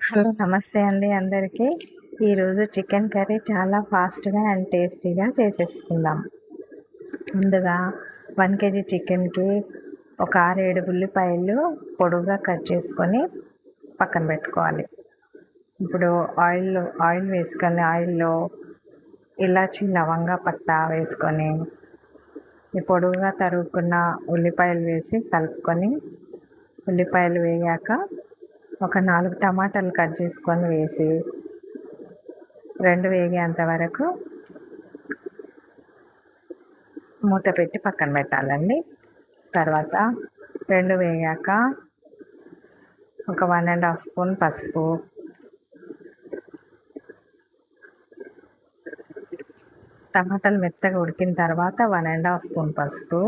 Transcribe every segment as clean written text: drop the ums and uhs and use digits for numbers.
Hello నమస్తే అండి అందరికీ. ఈరోజు చికెన్ కర్రీ చాలా ఫాస్ట్గా అండ్ టేస్టీగా చేసేసుకుందాం. ముందుగా 1 కేజీ చికెన్కి ఒక 6-7 ఉల్లిపాయలు పొడవుగా కట్ చేసుకొని పక్కన పెట్టుకోవాలి. ఇప్పుడు ఆయిల్ వేసుకొని ఆయిల్లో ఇలాచి లవంగా పట్ట వేసుకొని ఈ పొడవుగా తరుగుకున్న ఉల్లిపాయలు వేసి కలుపుకొని ఉల్లిపాయలు వేగాక ఒక 4 టమాటాలు కట్ చేసుకొని వేసి 2 వేగేంత వరకు మూత పెట్టి పక్కన పెట్టాలండి. తర్వాత 2 వేగాక ఒక 1.5 స్పూన్ పసుపు, టమాటాలు మెత్తగా ఉడికిన తర్వాత 1.5 స్పూన్ పసుపు,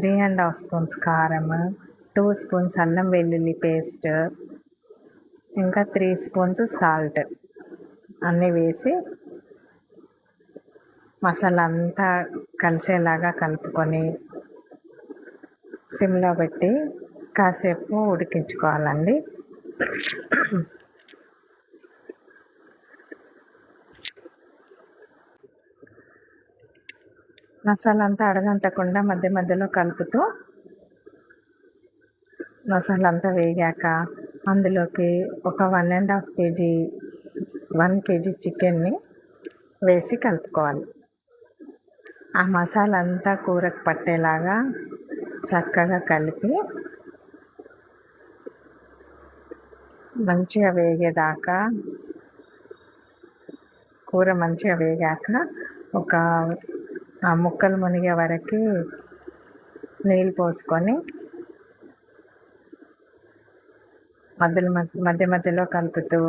3.5 స్పూన్స్ కారం, 2 స్పూన్స్ అల్లం వెల్లుల్లి పేస్ట్, ఇంకా 3 స్పూన్స్ సాల్ట్ అన్నీ వేసి మసాలా అంతా కలిసేలాగా కలుపుకొని సిమ్లో పెట్టి కాసేపు ఉడికించుకోవాలండి. మసాలా అంతా అడగంటకుండా మధ్య మధ్యలో కలుపుతూ మసాలా అంతా వేగాక అందులోకి ఒక 1 కేజీ చికెన్ని వేసి కలుపుకోవాలి. ఆ మసాలా అంతా కూరకు పట్టేలాగా చక్కగా కలిపి మంచిగా వేగేదాకా కూర మంచిగా వేగాక ఒక ముక్కలు మునిగే వరకు నీళ్ళు పోసుకొని మధ్య మధ్యలో కలుపుతూ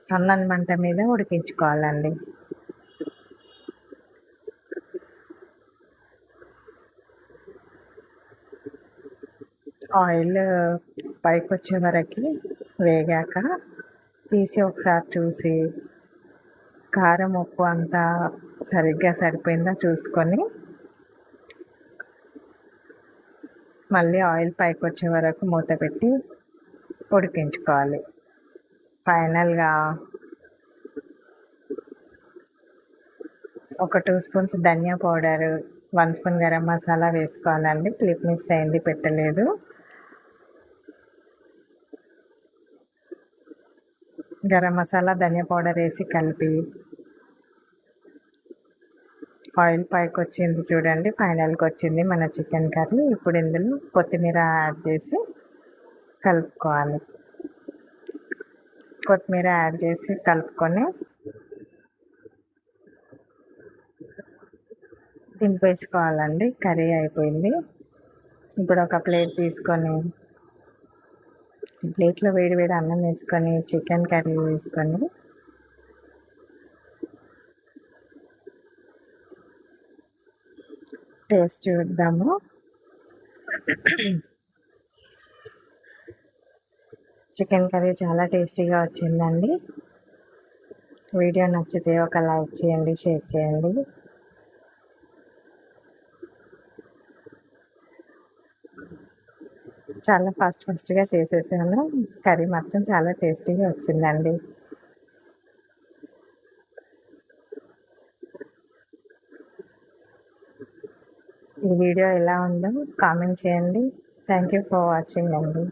సన్నని మంట మీద ఉడికించుకోవాలండి. ఆయిల్ పైకి వచ్చే వరకు వేగాక తీసి ఒకసారి చూసి కారం ఉప్పు అంతా సరిగ్గా సరిపోయిందా చూసుకొని మళ్ళీ ఆయిల్ పైకి వచ్చే వరకు మూత పెట్టి ఉడికించుకోవాలి. ఫైనల్గా ఒక 2 స్పూన్స్ ధనియా పౌడర్, 1 స్పూన్ గరం మసాలా వేసుకోవాలండి. క్లిప్ మిస్ అయింది, పెట్టలేదు. గరం మసాలా ధనియా పౌడర్ వేసి కలిపి ఆయిల్ పైకి వచ్చింది చూడండి, ఫైనల్కి వచ్చింది మన చికెన్ కర్రీ. ఇప్పుడు ఇందులో కొత్తిమీర యాడ్ చేసి కలుపుకోవాలి. కొత్తిమీర యాడ్ చేసి కలుపుకొని దింపేసుకోవాలండి. కర్రీ అయిపోయింది. ఇప్పుడు ఒక ప్లేట్ తీసుకొని ప్లేట్లో వేడి వేడి అన్నం వేసుకొని చికెన్ కర్రీ వేసుకొని టేస్ట్ చూద్దాము. చికెన్ కర్రీ చాలా టేస్టీగా వచ్చిందండి. వీడియో నచ్చితే ఒక లైక్ చేయండి, షేర్ చేయండి. చాలా ఫాస్ట్గా చేసేసాను. కర్రీ మాత్రం చాలా టేస్టీగా వచ్చిందండి. ఈ వీడియో ఎలా ఉందో కామెంట్ చేయండి. థ్యాంక్ యూ ఫర్ వాచింగ్ అండి.